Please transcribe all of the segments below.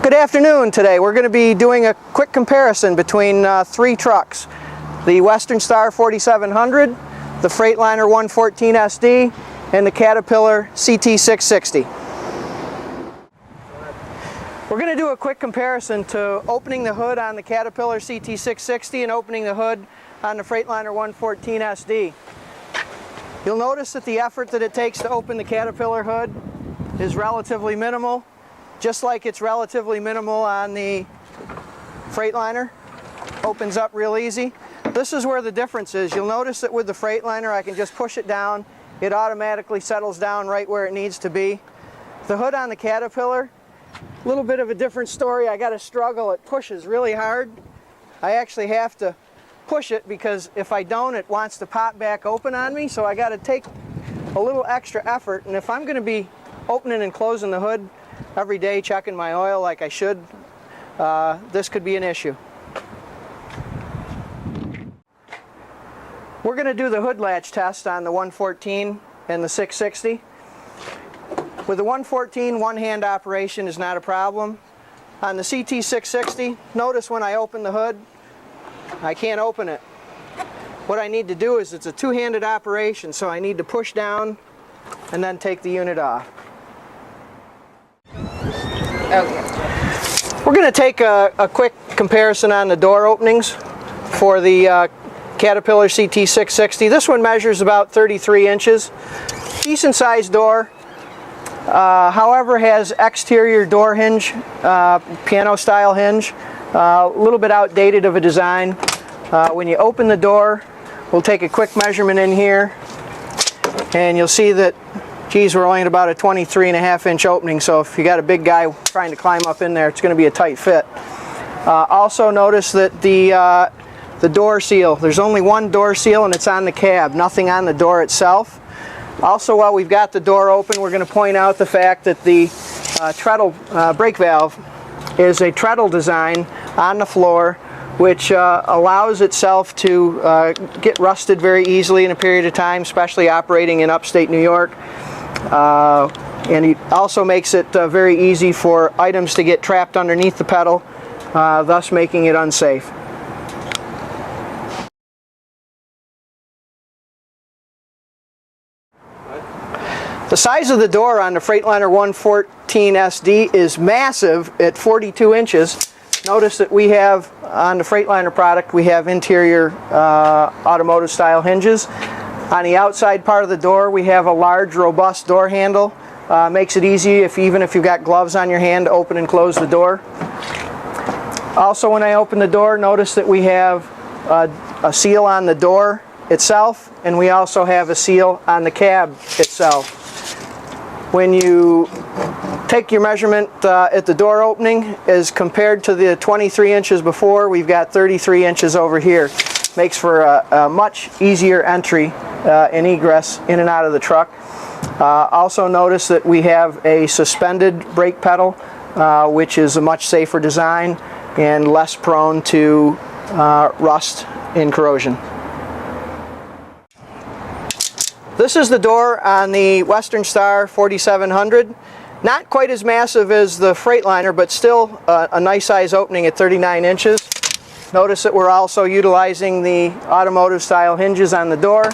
Good afternoon. Today we're going to be doing a quick comparison between three trucks. The Western Star 4700, the Freightliner 114 SD, and the Caterpillar CT660. We're going to do a quick comparison to opening the hood on the Caterpillar CT660 and opening the hood on the Freightliner 114 SD. You'll notice that the effort that it takes to open the Caterpillar hood is relatively minimal, just like it's relatively minimal on the Freightliner. Opens up real easy. This is where the difference is. You'll notice that with the Freightliner I can just push it down. It automatically settles down right where it needs to be. The hood on the Caterpillar, a little bit of a different story. I got to struggle. It pushes really hard. I actually have to push it because if I don't, it wants to pop back open on me. So I got to take a little extra effort. And if I'm going to be opening and closing the hood every day, checking my oil like I should, this could be an issue. We're going to do the hood latch test on the 114 and the 660. With the 114, one-hand operation is not a problem. On the CT660, notice when I open the hood, I can't open it. What I need to do is, it's a two-handed operation, so I need to push down and then take the unit off. Okay. We're going to take a quick comparison on the door openings for the Caterpillar CT660. This one measures about 33 inches. Decent sized door. However, has exterior door hinge, piano style hinge. A little bit outdated of a design. When you open the door, we'll take a quick measurement in here, and you'll see that, geez, we're only at about a 23.5-inch opening, so if you got a big guy trying to climb up in there, it's going to be a tight fit. Also notice that the door seal, there's only one door seal and it's on the cab, nothing on the door itself. Also, while we've got the door open, we're going to point out the fact that the treadle brake valve is a treadle design on the floor, which allows itself to get rusted very easily in a period of time, especially operating in upstate New York. And it also makes it very easy for items to get trapped underneath the pedal, thus making it unsafe. The size of the door on the Freightliner 114 SD is massive at 42 inches. Notice that we have, on the Freightliner product, we have interior automotive style hinges. On the outside part of the door, we have a large, robust door handle. Makes it easy, even if you've got gloves on your hand, to open and close the door. Also, when I open the door, notice that we have a seal on the door itself, and we also have a seal on the cab itself. When you take your measurement at the door opening, as compared to the 23 inches before, we've got 33 inches over here. Makes for a much easier entry and egress in and out of the truck. Also notice that we have a suspended brake pedal, which is a much safer design and less prone to rust and corrosion. This is the door on the Western Star 4700. Not quite as massive as the Freightliner, but still a nice size opening at 39 inches. Notice that we're also utilizing the automotive style hinges on the door.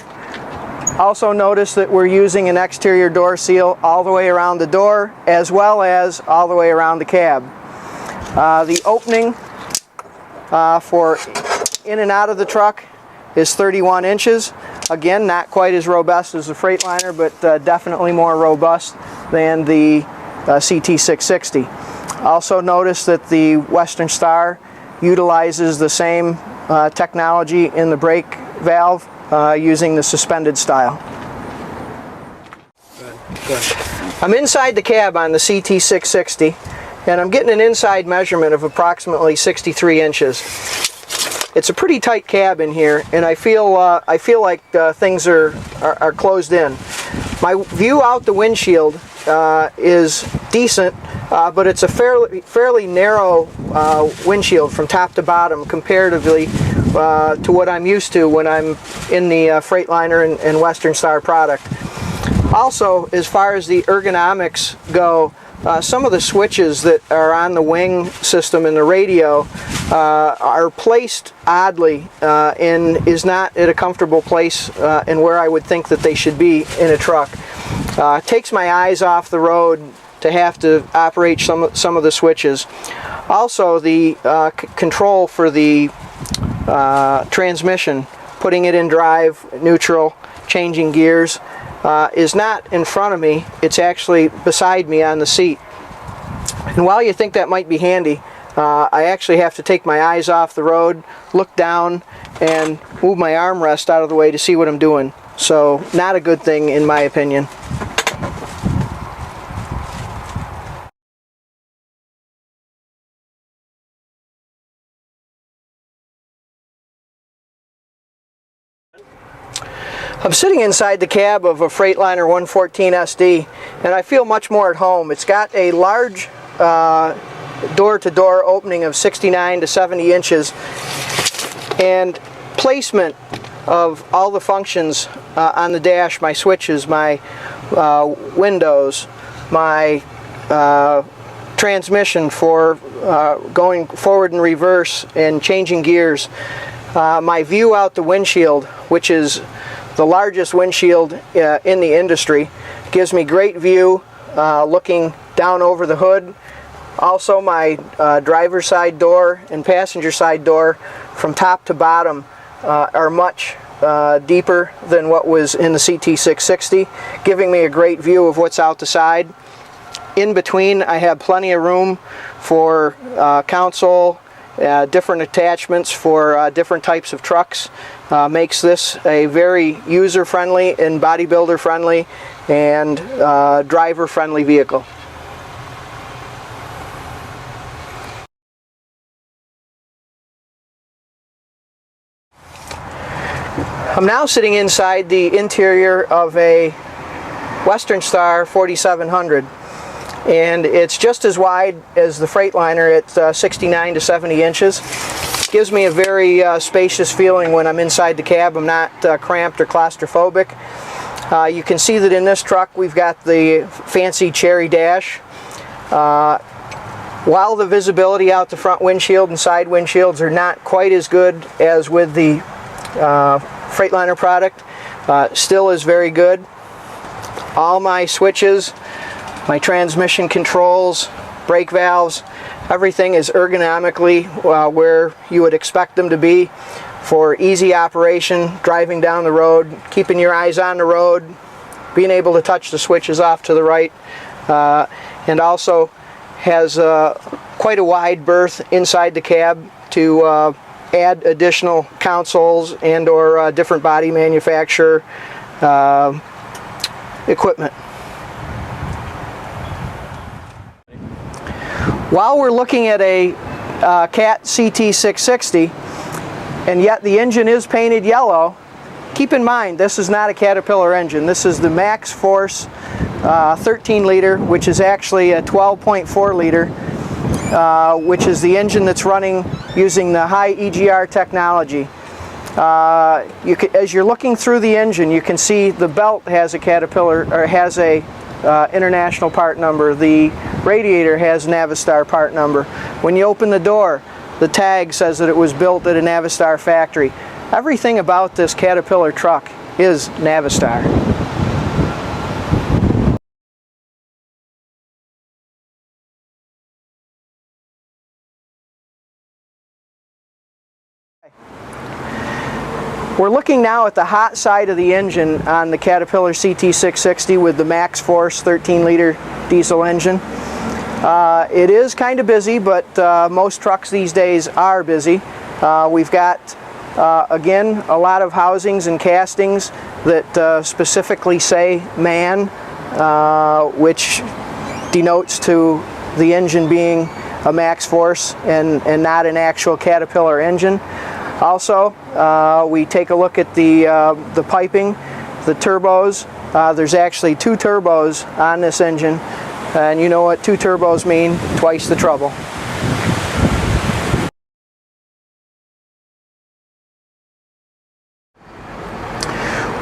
Also notice that we're using an exterior door seal all the way around the door, as well as all the way around the cab. The opening for in and out of the truck is 31 inches. Again, not quite as robust as the Freightliner, but definitely more robust than the CT660. Also notice that the Western Star utilizes the same technology in the brake valve, using the suspended style. Good. I'm inside the cab on the CT660, and I'm getting an inside measurement of approximately 63 inches. It's a pretty tight cab in here, and I feel like things are closed in. My view out the windshield is decent, but it's a fairly narrow windshield from top to bottom comparatively to what I'm used to when I'm in the Freightliner and Western Star product. Also, as far as the ergonomics go, some of the switches that are on the wing system in the radio are placed oddly and is not at a comfortable place and where I would think that they should be in a truck. It takes my eyes off the road to have to operate some of the switches. Also, the control for the transmission, putting it in drive, neutral, changing gears, is not in front of me. It's actually beside me on the seat. And while you think that might be handy, I actually have to take my eyes off the road, look down, and move my armrest out of the way to see what I'm doing. So, not a good thing in my opinion. I'm sitting inside the cab of a Freightliner 114 SD, and I feel much more at home. It's got a large door-to-door opening of 69 to 70 inches, and placement of all the functions on the dash, my switches, my windows, my transmission for going forward and reverse and changing gears, my view out the windshield, which is the largest windshield in the industry, gives me great view looking down over the hood. Also, my driver's side door and passenger side door from top to bottom are much deeper than what was in the CT660, giving me a great view of what's out the side. In between, I have plenty of room for console, different attachments for different types of trucks. Makes this a very user-friendly and bodybuilder-friendly and driver-friendly vehicle. I'm now sitting inside the interior of a Western Star 4700, and it's just as wide as the Freightliner at 69 to 70 inches. Gives me a very spacious feeling when I'm inside the cab. I'm not cramped or claustrophobic. You can see that in this truck we've got the fancy cherry dash. While the visibility out the front windshield and side windshields are not quite as good as with the Freightliner product, still is very good. All my switches, my transmission controls, brake valves, everything is ergonomically where you would expect them to be for easy operation, driving down the road, keeping your eyes on the road, being able to touch the switches off to the right, and also has quite a wide berth inside the cab to add additional consoles and or different body manufacturer equipment. While we're looking at a CAT CT660, and yet the engine is painted yellow, keep in mind this is not a Caterpillar engine. This is the Max Force 13 liter, which is actually a 12.4 liter, which is the engine that's running using the high EGR technology. As you're looking through the engine, you can see the belt has a Caterpillar, or has a international part number. The radiator has Navistar part number. When you open the door, the tag says that it was built at a Navistar factory. Everything about this Caterpillar truck is Navistar. We're looking now at the hot side of the engine on the Caterpillar CT660 with the Max Force 13 liter diesel engine. It is kind of busy, but most trucks these days are busy. We've got, again, a lot of housings and castings that specifically say MAN, which denotes to the engine being a Max Force and not an actual Caterpillar engine. Also, we take a look at the piping, the turbos. There's actually 2 turbos on this engine, and you know what 2 turbos mean, twice the trouble.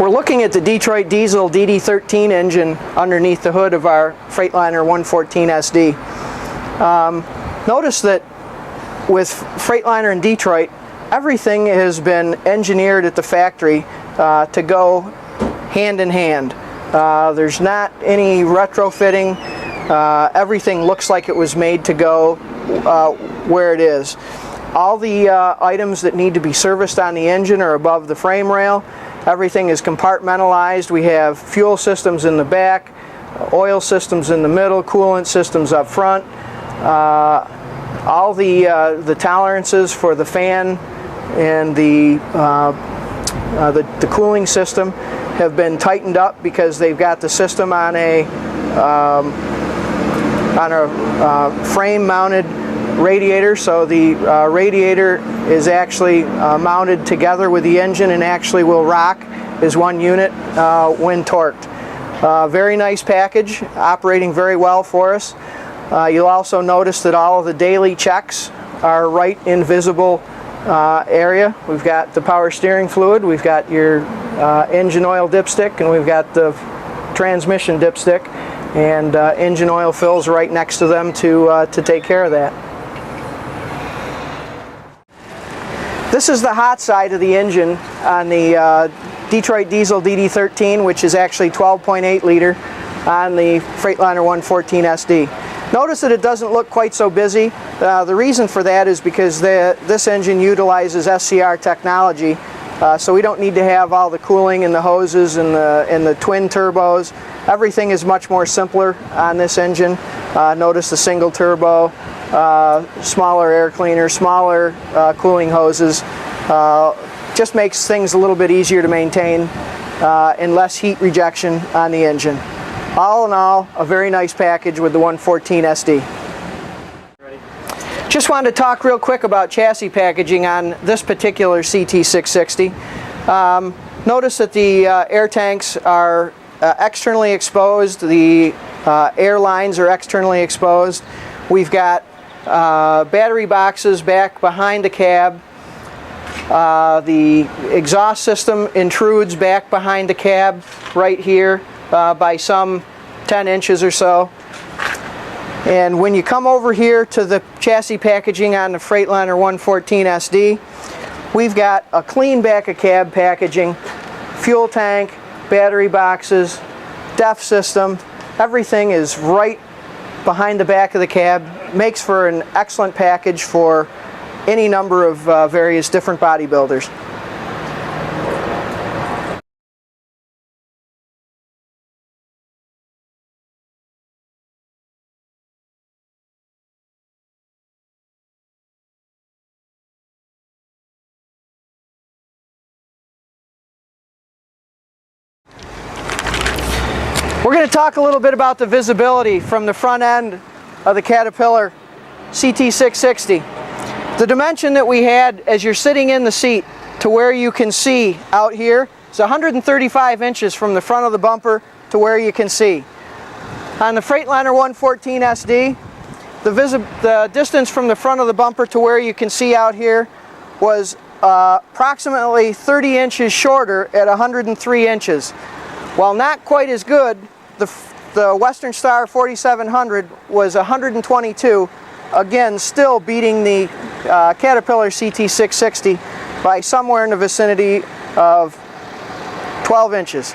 We're looking at the Detroit diesel DD13 engine underneath the hood of our Freightliner 114 SD. Notice that with Freightliner and Detroit, everything has been engineered at the factory to go hand in hand. There's not any retrofitting. Everything looks like it was made to go where it is. All the items that need to be serviced on the engine are above the frame rail. Everything is compartmentalized. We have fuel systems in the back, oil systems in the middle, coolant systems up front. All the tolerances for the fan and the cooling system have been tightened up because they've got the system on a frame-mounted radiator, so the radiator is actually mounted together with the engine and actually will rock as one unit when torqued. Very nice package, operating very well for us. You'll also notice that all of the daily checks are right in visible area. We've got the power steering fluid, we've got your engine oil dipstick, and we've got the transmission dipstick, and engine oil fills right next to them to take care of that. This is the hot side of the engine on the Detroit diesel DD13, which is actually 12.8 liter on the Freightliner 114 SD. Notice that it doesn't look quite so busy. The reason for that is because this engine utilizes SCR technology, so we don't need to have all the cooling and the hoses and the twin turbos. Everything is much more simpler on this engine. Notice the single turbo, smaller air cleaner, smaller cooling hoses. Just makes things a little bit easier to maintain and less heat rejection on the engine. All in all, a very nice package with the 114 SD. Just wanted to talk real quick about chassis packaging on this particular CT660. Notice that the air tanks are externally exposed, the air lines are externally exposed. We've got battery boxes back behind the cab. The exhaust system intrudes back behind the cab right here by some 10 inches or so. And when you come over here to the chassis packaging on the Freightliner 114 SD, we've got a clean back of cab packaging, fuel tank, battery boxes, DEF system. Everything is right behind the back of the cab. Makes for an excellent package for any number of various different bodybuilders. We're going to talk a little bit about the visibility from the front end of the Caterpillar CT660. The dimension that we had as you're sitting in the seat to where you can see out here is 135 inches from the front of the bumper to where you can see. On the Freightliner 114 SD, the distance from the front of the bumper to where you can see out here was approximately 30 inches shorter at 103 inches. While not quite as good, the Western Star 4700 was 122, again still beating the Caterpillar CT660 by somewhere in the vicinity of 12 inches.